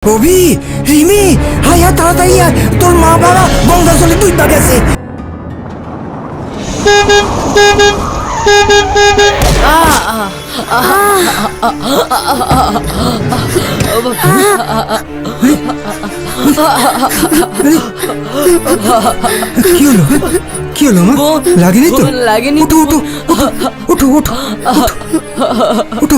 রবি, Rimi, high তাড়াতাড়ি আয়, তোর মা বাবা গঙ্গা জলে ডুইবা গেছে। কি হলো, কি হলো মা? লাগেনি তো? লাগেনি। উঠো উঠো উঠো উঠো উঠো।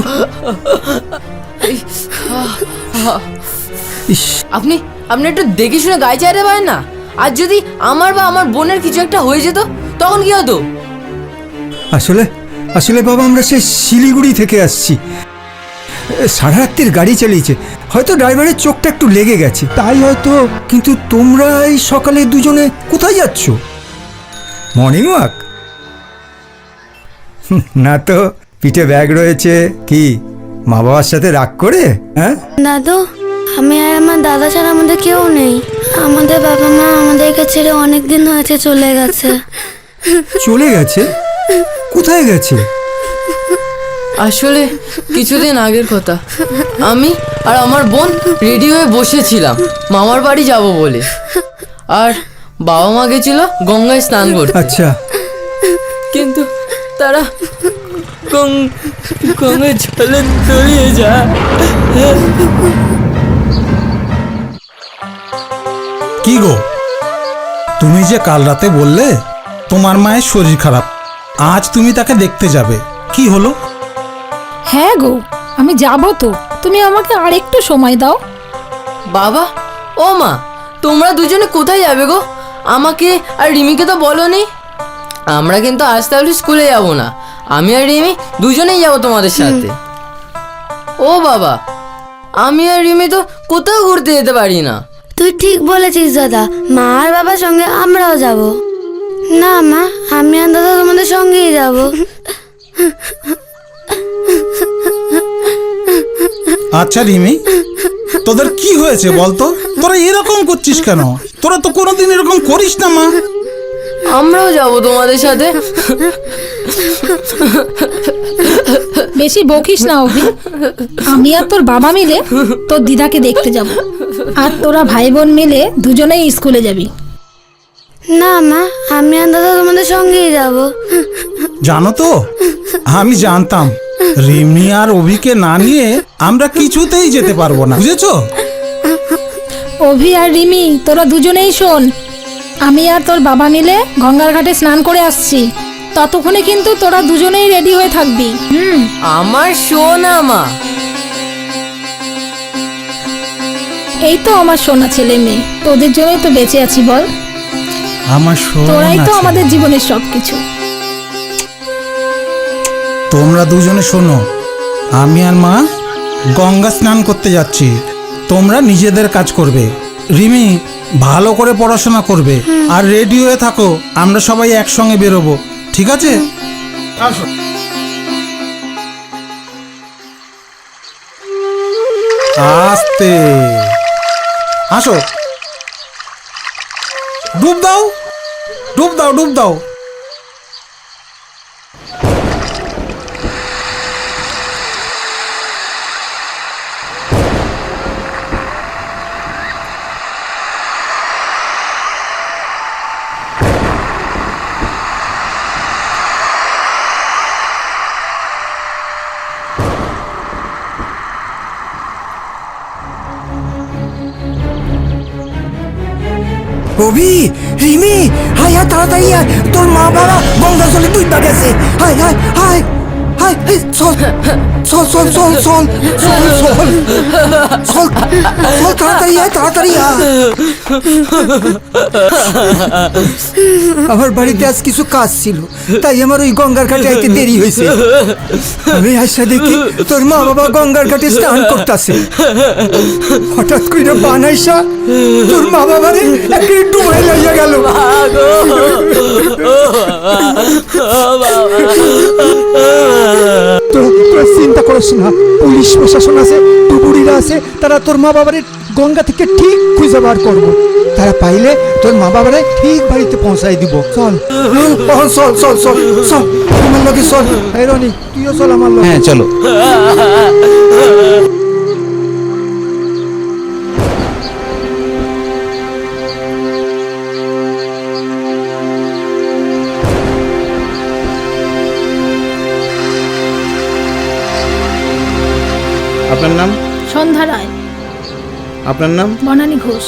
ইস, আপনি আপনি একটু দেখে শুনে গায়ে চাইতে পারেন না? আর যদি আমার বা আমার বোনের কিছু একটা হয়ে যেত তখন কি হতো? আসলে আসলে বাবা আমরা সে শিলিগুড়ি থেকে আসছি, সারা রাত্রির গাড়ি চালিয়েছে, হয়তো ড্রাইভারের চোখটা একটু লেগে গেছে তাই হয়তো। কিন্তু তোমরা এই সকালে দুজনে কোথায় যাচ্ছ? Morning walk? না তো, পিঠে ব্যাগ রয়েছে। কি মা বাবার সাথে রাগ করে? হ্যাঁ দাদু, আমি আর আমার দাদা ছাড়া আমাদের কেউ নেই। আমাদের বাবা মা আমাদেরকে ছেড়ে অনেক দিন হয়েছে চলে গেছে। চলে গেছে? কোথায় গেছে? আসলে কিছুদিন আগের কথা, আমি আর আমার বোন রেডি হয়ে বসেছিলাম মামার বাড়ি যাব বলে, আর বাবা মা গেছিল গঙ্গায় স্নান করতে। আচ্ছা, কিন্তু তারা গঙ্গায় জলে তলিয়ে যায়। কি গো, তুমি যে কাল রাতে বললে তোমার মায়ের শরীর খারাপ, আজ তুমি তাকে দেখতে যাবে, কি হলো? হ্যাঁ গো, আমি যাব তো, তুমি আমাকে আর একটু সময় দাও। বাবা, ও মা, তোমরা দুজনে কোথায় যাবে গো? আমাকে আর রিমিকে তো বলোনি। আমরা কিন্তু আজ তাহলে স্কুলে যাব না, আমি আর রিমি দুজনেই যাব তোমাদের সাথে। ও বাবা, আমি আর রিমি তো কোথাও ঘুরতে যেতে পারি না। তুই ঠিক বলেছিস দাদা, মা আর বাবার সঙ্গে আমরাও যাব। না মা, আমি আর দাদা তোমাদের সঙ্গেই যাব। আচ্ছা রিমি, তোদের কি হয়েছে বলতো? তোরা এরকম করছিস কেন? তোরা তো কোনোদিন এরকম করিস না মা। আমরাও যাব তোমাদের সাথে। বেশি বকিস না অভি, আমি আর তোর বাবা মিলে তোর দিদাকে দেখতে যাব, আর তোরা ভাই বোন মিলে দুজনেই স্কুলে যাবি। না মা, আমি আর দাদা তোমাদের সঙ্গেই যাব। জানো তো, আমি জানতাম রিমি আর অভিকে না নিয়ে আমরা কিছুতেই যেতে পারবো না, বুঝেছো? অভি আর রিমি, তোরা দুজনেই শোন, আমি আর তোর বাবা মিলে গঙ্গার ঘাটে স্নান করে আসছি, ততক্ষণে কিন্তু তোরা দুজনেই রেডি হয়ে থাকবি। আমার সোনা মা। এই তো আমার সোনা ছেলে মেয়ে, তোদের জন্যই তো বেঁচে আছি বল। আমার তোরাই তো শোন, আমাদের জীবনের সবকিছু। তোমরা দুজনে শোনো, আমি আর মা গঙ্গা স্নান করতে যাচ্ছি, তোমরা নিজেদের কাজ করবে। রিমি ভালো করে পড়াশোনা করবে, আর রেডি হয়ে থাকো, আমরা সবাই একসঙ্গে বেরোবো, ঠিক আছে? আসো। আস্তে আসো, ডুব দাও, ডুব দাও, ডুব দাও। রবি, রিমি, হাই তাড়াতাড়ি আয়, তোর মা বাবা গঙ্গা জলে ডুইবা গেছে। হাই হাই হাই হাই, চল চল চল চল চল চল চল চল চল, তাড়াতাড়ি আয়, তাড়াতাড়ি আয়। আমার বাড়িতে আজ কিছু কাজ ছিল, তাই আমার ওই গঙ্গার ঘাটে আইতে দেরি হয়েছে। আমি আশা দেখি তোর মা বাবা গঙ্গার ঘাটে স্নান করতেছে, হঠাৎ করে বানাইসা তোর মা বাবারে একে ডুবাই লাইয়া গেল। তোরা চিন্তা করিস না, পুলিশ প্রশাসন আছে, ডুবুরিরা আছে, তারা তোর মা বাবারে গঙ্গা থেকে ঠিক খুঁজে বার করবো। তারা পাইলে তোর মা বাবারে ঠিক বাড়িতে পৌঁছাই দিব। চল চল চল চল চল, আমার লগে চল। এই রনি, তুইও চল আমার লগে। হ্যাঁ চলো। আপনার নাম? সন্ধ্যা রায়। আপনার নাম? বনানী ঘোষ।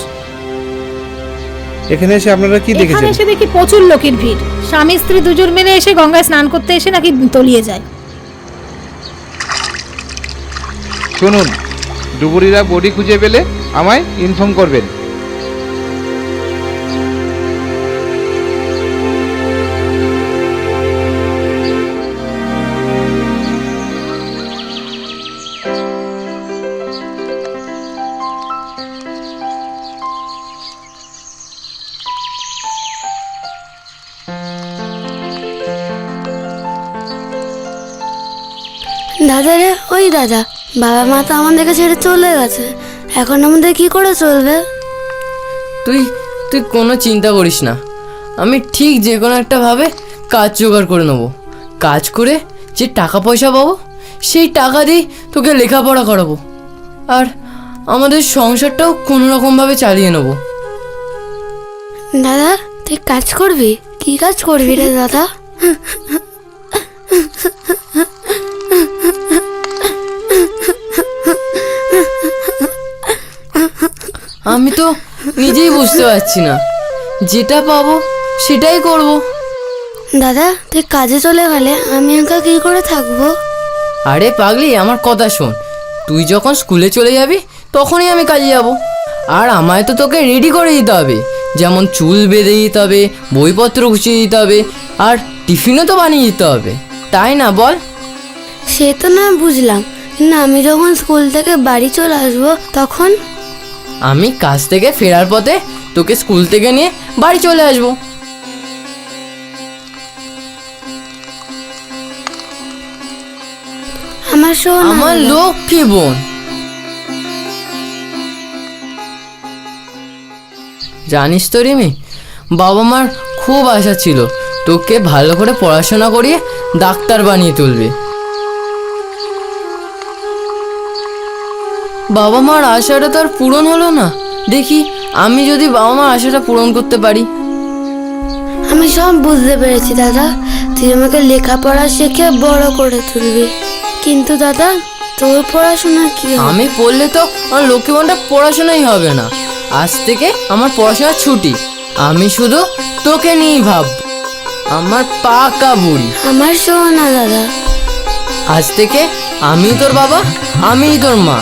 এখানে এসে আপনারা কি এখানে দেখেছেন? এসে দেখি প্রচুর লোকের ভিড়। স্বামী স্ত্রী দুজন মিলে এসে গঙ্গায় স্নান করতে এসে নাকি তলিয়ে যায়। শুনুন, ডুবুরিরা বডি খুঁজে পেলে আমায় ইনফর্ম করবেন। দাদা রে, ওই দাদা, বাবা মা তো আমাদেরকে ছেড়ে চলে গেছে, এখন আমাদের কি করে চলবে? তুই তুই কোনো চিন্তা করিস না, আমি ঠিক যে কোনো একটা ভাবে কাজ জোগাড় করে নেবো। কাজ করে যে টাকা পয়সা পাবো সেই টাকা দিয়ে তোকে লেখাপড়া করাবো, আর আমাদের সংসারটাও কোনো রকমভাবে চালিয়ে নেবো। দাদা, তুই কাজ করবি? কি কাজ করবি রে দাদা? আমি তো নিজেই বুঝতে পারছি না, যেটা পাবো সেটাই করব। দাদা, তুই কাজে চলে গেলে আমি একা কি করে থাকবো? আরে পাগলি, আমার কথা শোন, তুই যখন স্কুলে চলে যাবি তখনই আমি কাজে যাব। আর আমায় তো তোকে রেডি করে দিতে হবে, যেমন চুল বেঁধে দিতে হবে, বইপত্র গুছিয়ে দিতে হবে, আর টিফিনও তো বানিয়ে দিতে হবে, তাই না বল? সে তো না বুঝলাম, কিন্তু আমি যখন স্কুল থেকে বাড়ি চলে আসবো তখন? আমি কাজ থেকে ফেরার পথে তোকে স্কুল থেকে নিয়ে বাড়ি চলে আসবো। আমার শোন, আমার লক্ষ্মী বোন। জানিস তো রিমি, বাবা মার খুব আশা ছিল তোকে ভালো করে পড়াশোনা করিয়ে ডাক্তার বানিয়ে তুলবে। বাবা মার আশাটা তো আর পূরণ হলো না। দেখি আমি যদি বাবা মার আশাটা পূরণ করতে পারি। আমি সব বুঝতে পেরেছি দাদা, তুই আমাকে লেখাপড়া শিখে বড় করে তুলবি, কিন্তু দাদা তোর পড়াশোনা কি হবে? আমি পড়লে তো আমার লক্ষ্মী বোনটা পড়াশোনাই হবে না। আজ থেকে আমার পড়াশোনার ছুটি, আমি শুধু তোকে নিয়েই ভাব, আমার পাকা বুড়ি। আমার শোনা দাদা, আজ থেকে আমি তোর বাবা, আমি তোর মা।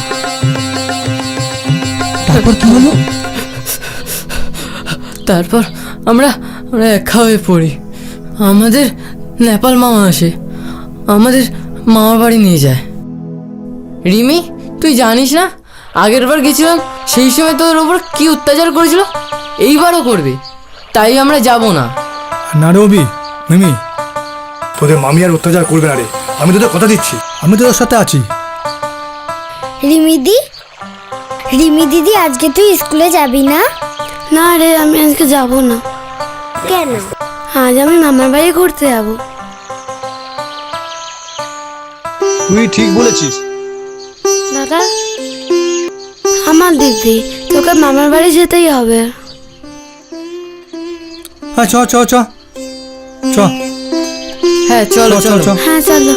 তারপর কি হলো? তারপর আমরা আমরা একা হয়ে পড়ি। আমাদের নেপাল মামা আসে, আমাদের মামার বাড়ি নিয়ে যায়। রিমি, তুই জানিস না আগের বার গেছিলাম সেই সময় তোর ওপর কি অত্যাচার করেছিল, এইবারও করবে, তাই আমরা যাব না। না রে অভি, মিমি, তোদের মামি আর অত্যাচার করবে না রে, আমি তোদের কথা দিচ্ছি, আমি তোদের সাথে আছি। রিমি দিদি, আজকে তুই স্কুলে যাবি না? না রে, আমি আজকে যাব না। কেন? আজ আমি মামার বাড়ি ঘুরতে যাব। তুই ঠিক বলেছিস। দাদা, আমার দিদি, তোকে মামার বাড়ি যেতেই হবে। হ্যাঁ, চ চ চ চ হ্যাঁ চলো চল, চলো। চল। হ্যাঁ চলো।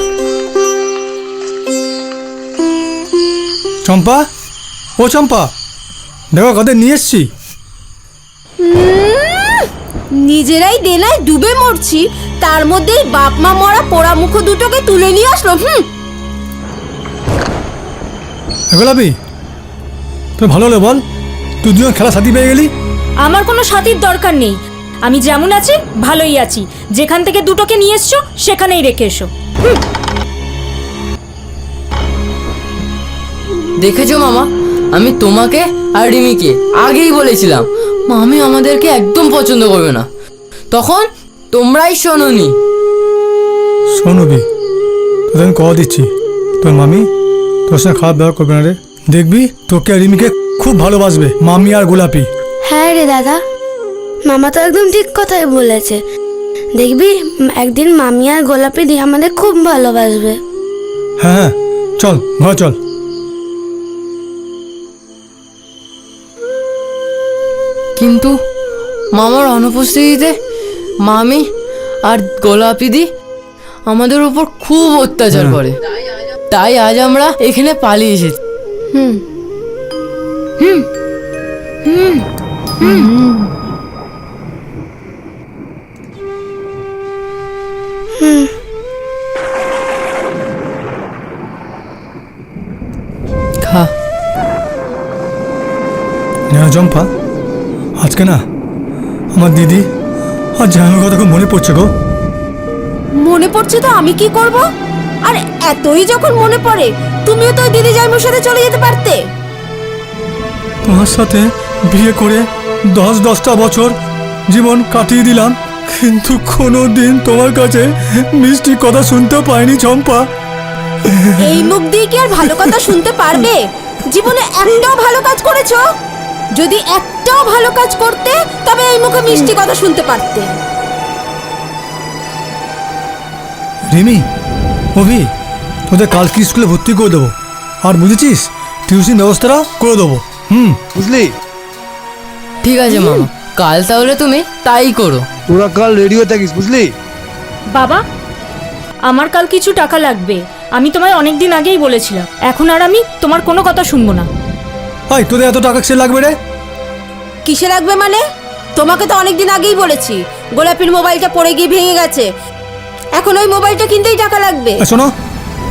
চম্পা, ও চম্পা, দেখো কাদের নিয়ে এসছি। নিজেরাই দেনায় ডুবে মরছি, তার মধ্যেই বাপ মা মরা পোড়া মুখ দুটোকে তুলে নিয়ে আসলো। গোলাপি, তোর ভালো হলো বল, তুই দুজন খেলা সাথী পেয়ে গেলি। আমার কোনো সাথীর দরকার নেই, আমি যেমন আছি ভালোই আছি। যেখান থেকে দুটোকে নিয়ে এসছো সেখানেই রেখে এসো। দেখেছো মামা, আমি তোমাকে আর রিমিকে আগেই বলেছিলাম মামি আমাদেরকে একদম পছন্দ করবে না, তখন তোমরাই শোনোনি। শোন অভি, তোদের আমি কথা দিচ্ছি, তোর মামি তোর সঙ্গে খারাপ ব্যবহার করবে না রে। দেখবি তোকে আর রিমিকে খুব ভালোবাসবে মামি আর গোলাপি। হ্যাঁ রে দাদা, মামা তো একদম ঠিক কথাই বলেছে। দেখবি একদিন মামি আর গোলাপি দি আমাদের খুব ভালোবাসবে। হ্যাঁ হ্যাঁ, চল ঘর চল। কিন্তু মামার অনুপস্থিতিতে মামি আর গোলাপিদি আমাদের উপর খুব অত্যাচার করে, তাই আজ আমরা এখানে পালিয়ে এসেছি। খা। চম্পা, আজকে না আমার দিদি আর জামাইয়ের কথা খুব মনে পড়ছে গো। মনে পড়ছে তো আমি কি করব? আর এতই যখন মনে পড়ে তুমিও তো ওই দিদি জামাইয়ের সাথে চলে যেতে পারতে। তোমার সাথে বিয়ে করে 10-10টা বছর জীবন কাটিয়ে দিলাম, কিন্তু কোনো দিন তোমার কাছে মিষ্টি কথা শুনতে পাইনি চম্পা। এই মুখ দিয়ে কি আর ভালো কথা শুনতে পারবে? জীবনে একটাও ভালো কাজ করেছো? যদি একটাও ভালো কাজ করতে তবে এই মুখে মিষ্টি কথা শুনতে পারতে। রিমি, অভি, তোদের কালকে স্কুলে ভর্তি করে দেবো, আর বুঝেছিস টিউশন ব্যবস্থাটা করে দেবো। বুঝলি? ঠিক আছে মামা, কাল তাহলে তুমি তাই করো। তোরা কাল রেডিও থাকিস, বুঝলি? বাবা, আমার কাল কিছু টাকা লাগবে। আমি তোমায় অনেকদিন আগেই বলেছিলাম। এখন আর আমি তোমার কোনো কথা শুনবো না। ভাই, তোদের এত টাকা কিসে লাগবে রে? কিসে লাগবে মানে? তোমাকে তো অনেকদিন আগেই বলেছি গোলাপির মোবাইলটা পড়ে গিয়ে ভেঙে গেছে, এখন ওই মোবাইলটা কিনতেই টাকা লাগবে। শোনো,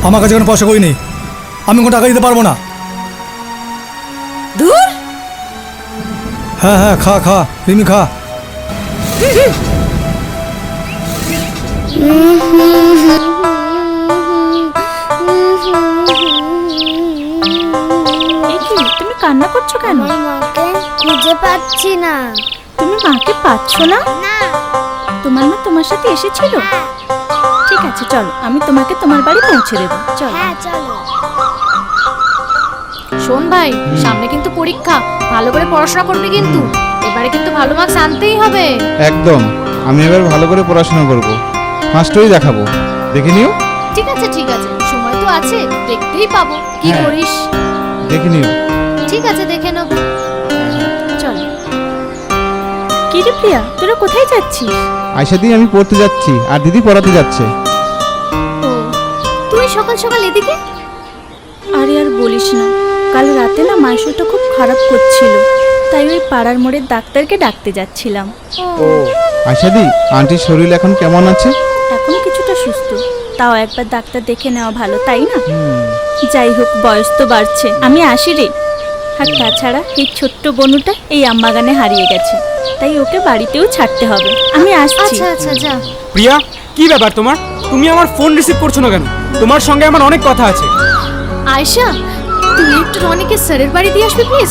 আমার কাছে কোনো পয়সা কই নেই, আমি কোনো টাকা দিতে পারবো না। ধুর, হ্যাঁ হ্যাঁ, খা খা রিমি, খা। তুমি কান্না করছো কেন? আমার মাকে খুঁজে পাচ্ছি না। তুমি মাকে পাচ্ছ না? তোমার মা তোমার সাথে এসেছিল? ঠিক আছে, চলো আমি তোমাকে তোমার বাড়ি পৌঁছে দেবো। চলো। হ্যাঁ চলো। শোন ভাই, সামনে কিন্তু পরীক্ষা, ভালো করে পড়াশোনা করবি কিন্তু। এবারে কিন্তু ভালো মার্কস আনতেই হবে। একদম, আমি এবার ভালো করে পড়াশোনা করব, ফার্স্টই দেখাবো, দেখে নিও। ঠিক আছে ঠিক আছে, সময় তো আছে, দেখতেই পাবো কি হ্যাঁ। করিস। দেখে নিও। ঠিক আছে, দেখে নেবো। চল। কি রে প্রিয়া, তোরা কোথায় যাচ্ছিস? আয়শা দি, আমি পড়তে যাচ্ছি আর দিদি পড়াতে যাচ্ছে। ও, তুই সকাল সকাল এদিকে? আরে আর বলিস না, কাল রাতে না মায়ের শরীরটা খুব খারাপ করছিল, তাই ওই পাড়ার মোড়ের ডাক্তারকে ডাকতে যাচ্ছিলাম। আয়শা দি, আন্টির শরীর এখন কেমন আছে? এখন কিছুটা সুস্থ, তাও একবার ডাক্তার দেখে নেওয়া ভালো, তাই না? যাই হোক, বয়স তো বাড়ছে, আমি আসি রে। আর তাছাড়া এই ছোট্ট বনুটা এই আমবাগানে হারিয়ে গেছে, তাই ওকে বাড়িতেও ছাড়তে হবে। আমি আসছি। আচ্ছা আচ্ছা, যা। প্রিয়া, কি ব্যাপার তোমার? তুমি আমার ফোন রিসিভ করছো না কেন? তোমার সঙ্গে আমার অনেক কথা আছে। আয়শা, তুই একটু রনিকে স্যারের বাড়ি দিয়ে আসবি প্লিজ,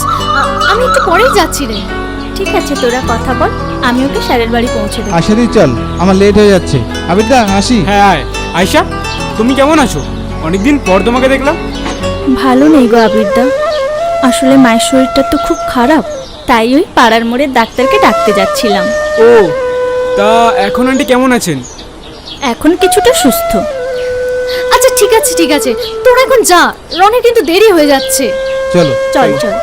আমি একটু পরেই যাচ্ছি রে। ঠিক আছে, তোরা কথা বল, আমি ওকে স্যারের বাড়ি পৌঁছে দেবো। আয়শা দি চল, আমার লেট হয়ে যাচ্ছে। আবিরদা, আসি। হ্যাঁ আয়। আয়শা, তুমি কেমন আছো? অনেকদিন পর তোমাকে দেখলাম। ভালো নেই গো আবিরদা, আসলে মায়ের শরীরটা তো খুব খারাপ, তাই ওই পাড়ার মোড়ের ডাক্তারকে ডাকতে যাচ্ছিলাম। ও, তা এখন আন্টি কেমন আছেন? এখন কিছুটা সুস্থ। আচ্ছা ঠিক আছে ঠিক আছে, তোরা এখন যা, রনির কিন্তু দেরি হয়ে যাচ্ছে। চলো। চল চল।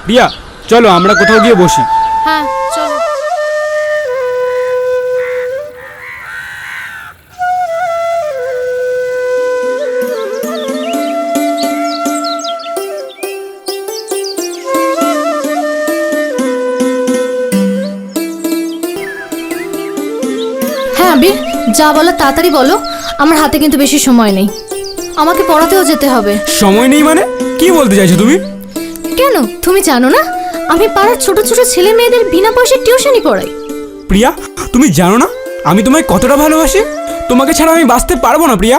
প্রিয়া, চলো আমরা কোথাও গিয়ে বসি। হ্যাঁ চলো। হ্যাঁ আবির, যা বলো তাড়াতাড়ি বলো, আমার হাতে কিন্তু বেশি সময় নেই, আমাকে পড়াতেও যেতে হবে। সময় নেই মানে? কি বলতে চাইছো তুমি? কেন, তুমি জানো না আমি পাড়ার ছোট ছোট ছেলে মেয়েদের বিনা পয়সায় টিউশনই পড়াই। প্রিয়া, তুমি জানো না আমি তোমায় কতটা ভালোবাসি? তোমাকে ছাড়া আমি বাঁচতে পারবো না প্রিয়া।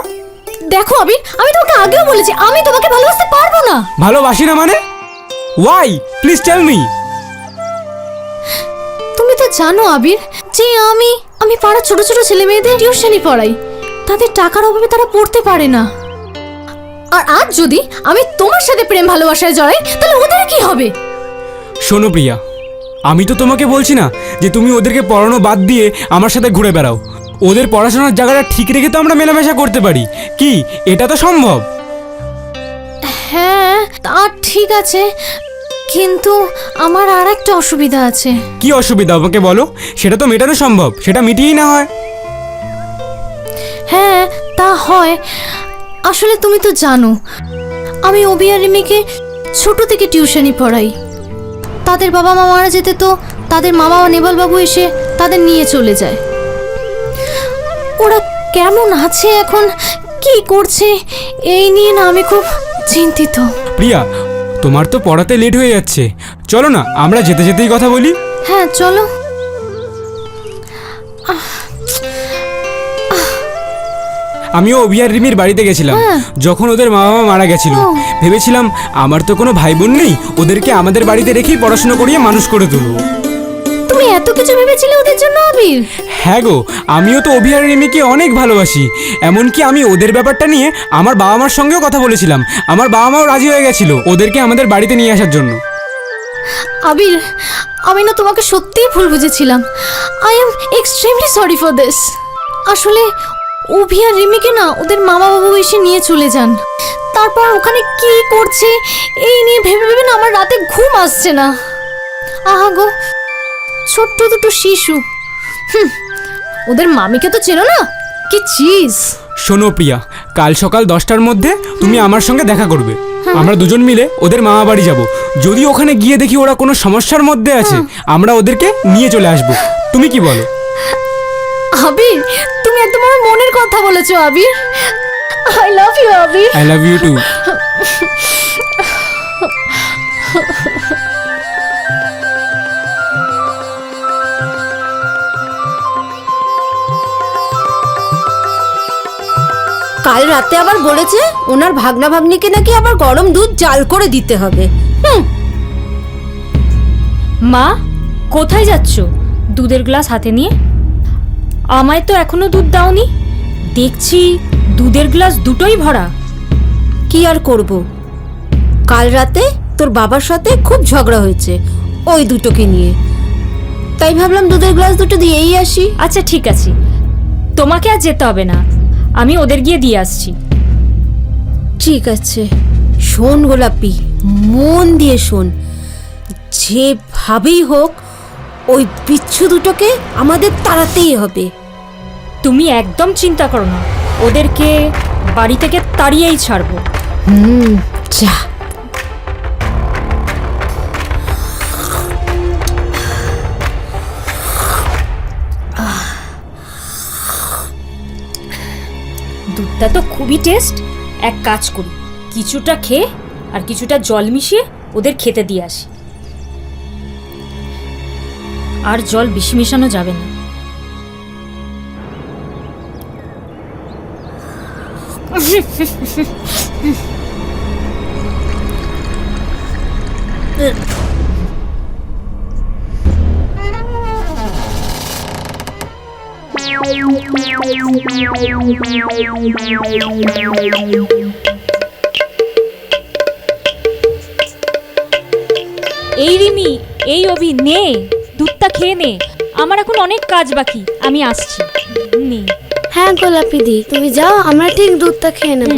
দেখো আবির, আমি তোমাকে আগেও বলেছি আমি তোমাকে ভালোবাসতে পারবো না। ভালোবাসি না মানে? Why, please tell me. তুমি তো জানো আবির যে আমি পাড়ার ছোট ছোট ছেলে মেয়েদের টিউশনই পড়াই, তাদের টাকার অভাবে তারা পড়তে পারে না। আর আজ যদি আমি তোমার সাথে প্রেম ভালোবাসায় জড়াই তাহলে ওদের কি হবে? শোনো প্রিয়া, আমি তো তোমাকে বলছি না যে তুমি ওদেরকে পড়ানো বাদ দিয়ে আমার সাথে ঘুরে বেড়াও। ওদের পড়াশোনার জায়গাটা ঠিক রেখে তো আমরা মেলামেশা করতে পারি, কি এটা তো সম্ভব? হ্যাঁ তা ঠিক আছে, কিন্তু আমার আর একটা অসুবিধা আছে। কি অসুবিধা আমাকে বলো, সেটা তো মেটানো সম্ভব, সেটা মিটিয়েই না হয়। হ্যাঁ তা হয়, আসলে তুমি তো জানো আমি অভি আর রিমিকে ছোট থেকে টিউশনি পড়াই। তাদের বাবা মা মারা যেতে তো তাদের মা বাবা নেভালবাবু এসে তাদের নিয়ে চলে যায়। ওরা কেমন আছে এখন, কি করছে, এই নিয়ে না আমি খুব চিন্তিত। প্রিয়া, তোমার তো পড়াতে লেট হয়ে যাচ্ছে, চলো না আমরা যেতে যেতেই কথা বলি। হ্যাঁ চলো। আমিও অভি আর রিমির বাড়িতে গেছিলাম যখন ওদের মা বাবা মারা গেছিল। ভেবেছিলাম আমার তো কোনো ভাই বোন নেই, ওদেরকে আমাদের বাড়িতে রেখেই পড়াশোনা করিয়ে মানুষ করে তুলবো। তুমি এত কিছু ভেবেছিলে ওদের জন্য আবির? হ্যাঁ গো, আমিও তো অভি আর রিমিকে অনেক ভালোবাসি। এমনকি আমি ওদের ব্যাপারটা নিয়ে আমার বাবা মার সঙ্গেও কথা বলেছিলাম। আমার বাবা মাও রাজি হয়ে গেছিল ওদেরকে আমাদের বাড়িতে নিয়ে আসার জন্য। আবির, আমি না তোমাকে সত্যিই ভুল বুঝেছিলাম। I am extremely sorry for this. আসলে অভি আর রিমিকে না ওদের মামা বাবু এসে নিয়ে চলে যান। তারপর ওখানে কি করছে এই নিয়ে ভেবে ভেবে না আমার রাতে ঘুম আসছে না। আহা গো, ছোট্ট দুটো শিশু। ওদের মামিকে তো চেনো না, কি চিজ। শোনো প্রিয়া, কাল সকাল 10টার মধ্যে তুমি আমার সঙ্গে দেখা করবে। আমরা দুজন মিলে ওদের মামা বাড়ি যাব। যদি ওখানে গিয়ে দেখি ওরা কোনো সমস্যার মধ্যে আছে, আমরা ওদেরকে নিয়ে চলে আসব। তুমি কি বলো? আবির, তুমি একদম আমার মনের কথা বলেছো Abir. I love you Abir. I love you too. কাল রাতে আবার বলেছে ওনার ভাগনা ভাগ্নিকে নাকি আবার গরম দুধ জাল করে দিতে হবে। মা, কোথায় যাচ্ছ দুধের গ্লাস হাতে নিয়ে? আমায় তো এখনো দুধ দাওনি। দেখছি দুধের গ্লাস দুটোই ভরা। কি আর করব, কাল রাতে তোর বাবার সাথে খুব ঝগড়া হয়েছে ওই দুটোকে নিয়ে, তাই ভাবলাম দুধের গ্লাস দুটো দিয়েই আসি। আচ্ছা ঠিক আছে, তোমাকে আর যেতে হবে না, আমি ওদের গিয়ে দিয়ে আসছি। ঠিক আছে, শোন গোলাপি, মন দিয়ে শোন, যেভাবেই হোক ওই বিচ্ছু দুটোকে আমাদের তাড়াতেই হবে। তুমি একদম চিন্তা করো না, ওদেরকে বাড়ি থেকে তাড়িয়েই ছাড়বো। যা। দুধটা তো খুবই টেস্ট। এক কাজ করি, কিছুটা খেয়ে আর কিছুটা জল মিশিয়ে ওদের খেতে দিয়ে আসি। আর জল বেশি মেশানো যাবে না। এই রিমি, এই অভি, নে দুধটা খেয়ে নে। আমার এখন অনেক কাজ বাকি, আমি আসছি। নে। হ্যাঁ গোলাপি দি, তুমি যাও, আমরা ঠিক দুধটা খেয়ে নেব।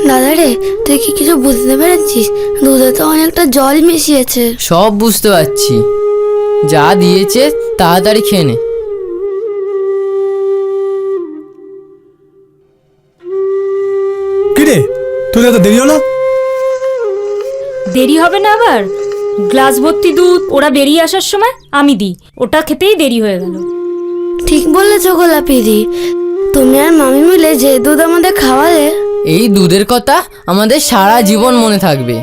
দাদা রে, তুই কি কিছু বুঝতে পেরেছিস? দুধে তো অনেকটা জল মিশিয়েছে। সব বুঝতে পারছি, যা দিয়েছে তাড়াতাড়ি খেয়ে নে। কিরে, তোর এত দেরি হলো? দেরি হবে না আবার? গ্লাস ভর্তি দুধ ওরা বেরিয়ে আসার সময় আমি দিই, ওটা খেতেই দেরি হয়ে গেল। ঠিক বলেছো গোলাপি দি, তুমি আর মামি মিলে যে দুধ আমাদের খাওয়ালে, এই দুধের কথা আমাদের সারা জীবন মনে থাকবে।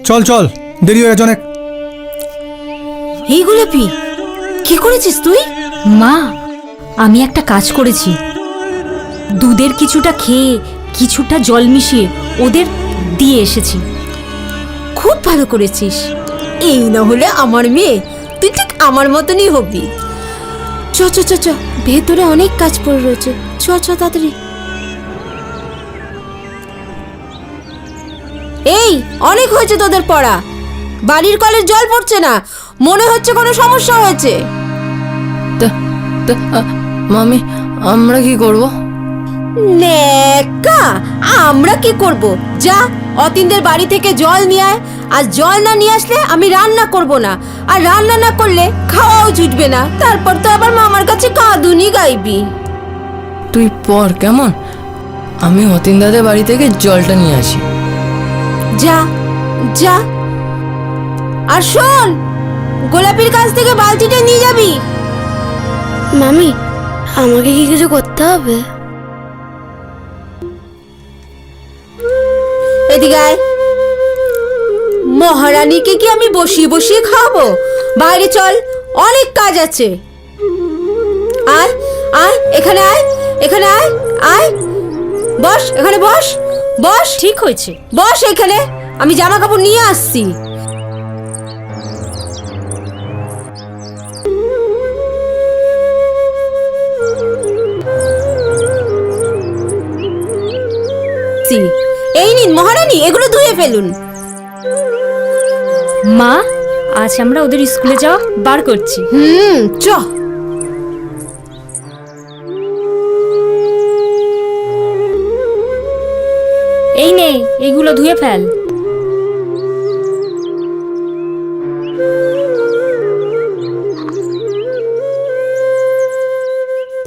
চল চল, দেরি হয়ে গেছে অনেক। এই গোলাপি, কি করেছিস তুই? মা, আমি একটা কাজ করেছি। দুধের কিছুটা খেয়ে কিছুটা জল মিশিয়ে ওদের দিয়ে এসেছি। খুব ভালো করেছিস। এই না হলে আমার মেয়ে, তুই ঠিক আমার মতনই হবি। চ চ চ চ, ভেতরে অনেক কাজ পড়ে রয়েছে, চ চ তাড়াতাড়ি। এই, অনেক হয়েছে তোদের পড়া। বাড়ির কলের জল পড়ছে না, মনে হচ্ছে কোনো সমস্যা হয়েছে। মামি, আমরা কি করব? নেকা, আমরা কি করব? যা অতীনদের বাড়ি থেকে জল নিয়ে আয়। আর জল না নিয়ে আসলে আমি রান্না করব না, আর রান্না না করলে খাওয়াও জুটবে না। তারপর তো আবার মামার কাছে কাঁদুনি গাইবি। তুই পর কেমন, আমি অতীন দাদের বাড়ি থেকে জলটা নিয়ে আসি। যা যা, আর শোন, গোলাপির কাছ থেকে বালতিটা নিয়ে যাবি। মামি, আমাকে কি কিছু করতে হবে? এদিকে আয়। মহারানীকে কি আমি বসিয়ে বসিয়ে খাওয়াবো? বাইরে চল, অনেক কাজ আছে। আয় আয়, এখানে আয়, এখানে আয়, আয় বস, এখানে বস, বস। ঠিক হয়েছে। বস এখানে, আমি জামা কাপড় নিয়ে আসছি। এই নিন মহারানী, এগুলো ধুয়ে ফেলুন। মা, আজ আমরা ওদের স্কুলে যাওয়া বার করছি। চ। এই নে, এইগুলো ধুয়ে ফেল।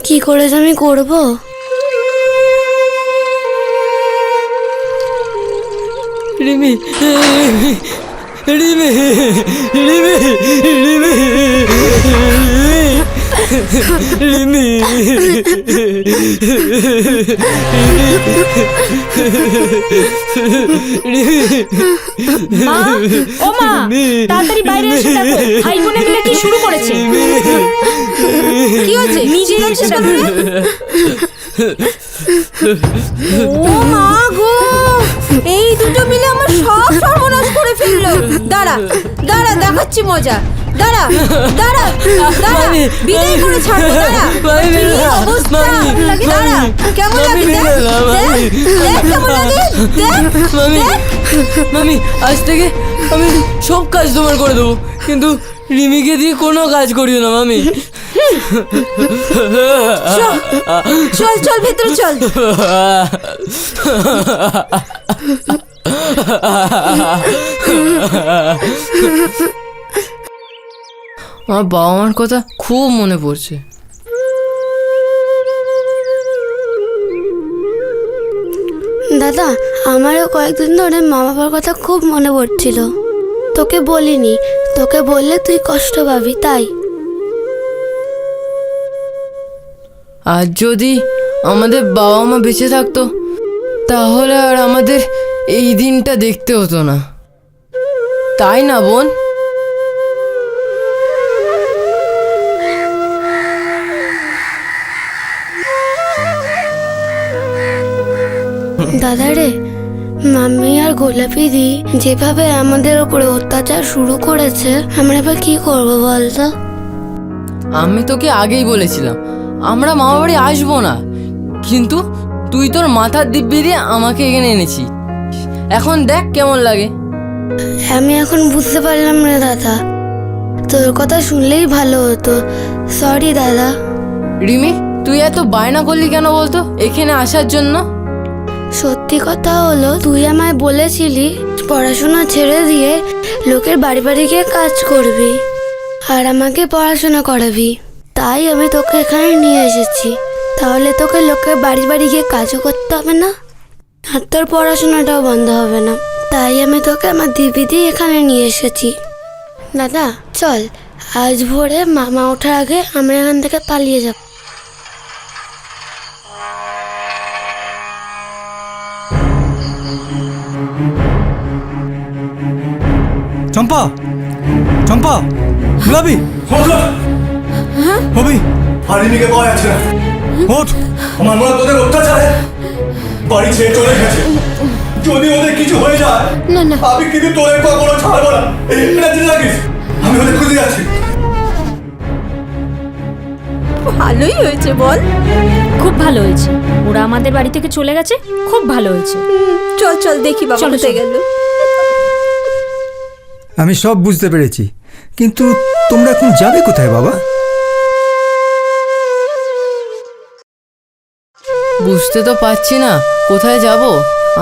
কি করে যে আমি করবো? রিমি, রিমি, রিমি, রিমি, রিমি, মা, ও মা, তাড়াতাড়ি বাইরে এসে দেখো ভাই বোনে মিলে কি শুরু করেছে। কি হয়েছে? নিজে এসে দেখো। ও মা গো, এই দুটো মিলে আমার সব সর্বনাশ করে ফেললো। দাঁড়া দাঁড়া, দেখাচ্ছি মজা। দাঁড়া দাঁড়া দাঁড়া, বিদায় করে ছাড়বো। দাঁড়া, কি অবস্থা। দাঁড়া, কেমন লাগে দেখ, দেখ, দেখ কেমন লাগে, দেখ, দেখ। মামি, আজ থেকে আমি সব কাজ তোমার করে দেবো, কিন্তু রিমিকে দিয়ে কোনো কাজ করিও না মামি। চল চল চল, ভেতরে চল। আমার বাবা মার কথা খুব মনে পড়ছে। দাদা, আমারও কয়েকদিন ধরে মা বাবার কথা খুব মনে পড়ছিল। তোকে বলিনি, তোকে বললে তুই কষ্ট পাবি, তাই। আর যদি আমাদের বাবা মা বেঁচে থাকতো, তাহলে আর আমাদের এই দিনটা দেখতে হতো না, তাই না বোন? দাদা রে, মাম্মি আর গোলাপি দি যেভাবে আমাদের উপরে অত্যাচার শুরু করেছে, আমরা এবার কি করবো বলতো? আমি তোকে আগেই বলেছিলাম আমরা মামা বাড়ি আসবো না, কিন্তু তুই তোর মাথার দিব্যি দিয়ে আমাকে এখানে এনেছিস। এখন দেখ কেমন লাগে। আমি এখন বুঝতে পারলাম রে দাদা, তোর কথা শুনলেই ভালো হতো। সরি দাদা। রিমি, তুই এত বায়না করলি কেন বলতো এখানে আসার জন্য? সত্যি কথা হলো, তুই আমায় বলেছিলি পড়াশোনা ছেড়ে দিয়ে লোকের বাড়ি বাড়ি গিয়ে কাজ করবি আর আমাকে পড়াশোনা করাবি, তাই আমি তোকে এখানে নিয়ে এসেছি। তাহলে তোকে লোকের বাড়ি বাড়ি গিয়ে কাজও করতে হবে না, আর তোর পড়াশোনাটাও বন্ধ হবে না। তাই আমি তোকে আমার দিবি দিয়ে এখানে নিয়ে এসেছি। দাদা চল, আজ ভোরে মামা ওঠার আগে আমরা এখান থেকে পালিয়ে যাব। চম্পা, চম্পা, গোলাপি, হবি হারিনিকে পাওয়া যাচ্ছে না। ওঠ। আমার মনে হয় তোদের অত্যাচারে বাড়ি ছেড়ে চলে গেছে। যদি ওদের কিছু হয়ে যায়, না না, আমি কিন্তু তোদের কখনো ছাড়বো না। এটা জেনে রাখিস, আমি ওদের খুঁজে যাচ্ছি। ভালোই হয়েছে বল। খুব ভালো হয়েছে, ওরা আমাদের বাড়ি থেকে চলে গেছে, খুব ভালো হয়েছে। চল চল দেখি বাবা চলো, কোথায় চলো। গেল। আমি সব বুঝতে পেরেছি, কিন্তু তোমরা এখন যাবে কোথায় বাবা? বুঝতে তো পারছি না কোথায় যাব,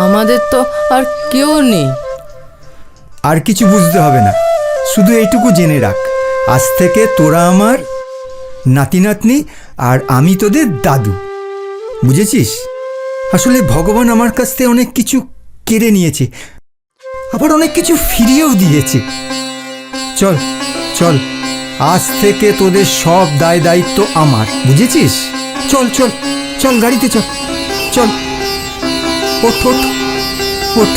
আমাদের তো আর কেউ নেই। আর কিছু বুঝতে হবে না, শুধু এইটুকু জেনে রাখ, আজ থেকে তোরা আমার নাতি নাতনি আর আমি তোদের দাদু, বুঝেছিস? আসলে ভগবান আমার কাছ থেকে অনেক কিছু কেড়ে নিয়েছে, আবার অনেক কিছু ফিরিয়েও দিয়েছে। চল চল, আজ থেকে তোদের সব দায় দায়িত্ব আমার, বুঝেছিস? চল চল চল, গাড়িতে চল, চল, ওঠ ওঠ ওঠ।